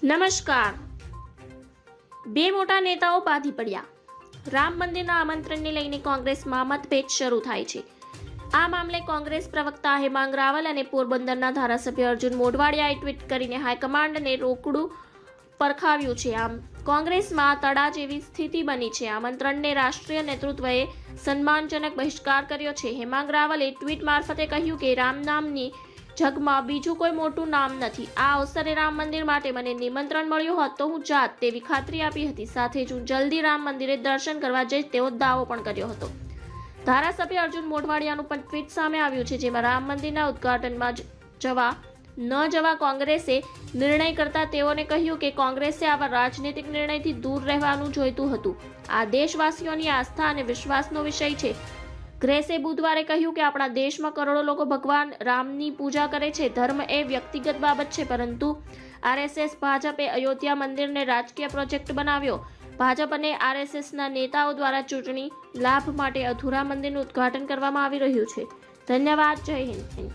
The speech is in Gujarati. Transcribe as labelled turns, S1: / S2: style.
S1: નમસ્કાર. બે મોટા નેતાઓ બાધી પડ્યા. રામ મંદિરના આમંત્રણને લઈને કોંગ્રેસમાં મતભેદ શરૂ થાય છે. આ મામલે કોંગ્રેસ પ્રવક્તા હેમાંગ રાવલ અને પોરબંદરના ધારાસભ્ય અર્જુન મોઢવાડિયાએ ટ્વીટ કરીને હાઈકમાન્ડને રોકડું પરખાવ્યું છે. આમ કોંગ્રેસમાં તડા જેવી સ્થિતિ બની છે. આમંત્રણને રાષ્ટ્રીય નેતૃત્વએ સન્માનજનક બહિષ્કાર કર્યો છે. હેમાંગ રાવલે ટ્વીટ મારફતે કહ્યું કે રામ નામની જગમાં બીજું કોઈ મોટું નામ નથી. આ અવસરે રામ મંદિર માટે મને નિમંત્રણ મળ્યું હોત તો હું જાત તેવી ખાતરી આપી હતી. સાથે જ હું જલ્દી રામ મંદિરે દર્શન કરવા જઈશ તેવો દાવો પણ કર્યો હતો. ધારાસભ્ય અર્જુન મોઢવાડિયાનું પણ ટ્વીટ સામે આવ્યું છે, જેમાં રામ મંદિરના ઉદ્ઘાટનમાં જવા કોંગ્રેસે નિર્ણય કરતા તેઓને કહ્યું કે કોંગ્રેસે આવા રાજનીતિક નિર્ણયથી દૂર રહેવાનું જોઈતું હતું. આ દેશવાસીઓની આસ્થા અને વિશ્વાસનો વિષય છે. ગ્રેસે બુધવારે કહ્યું કે આપણા દેશમાં કરોડો લોકો ભગવાન રામની પૂજા કરે છે. ધર્મ એ વ્યક્તિગત બાબત છે, પરંતુ આરએસએસ ભાજપે અયોધ્યા મંદિરને રાજકીય પ્રોજેક્ટ બનાવ્યો. ભાજપ અને આરએસએસના નેતાઓ દ્વારા ચૂંટણી લાભ માટે અધૂરા મંદિરનું ઉદ્ઘાટન કરવામાં આવી રહ્યું છે. ધન્યવાદ. જય હિન્દ.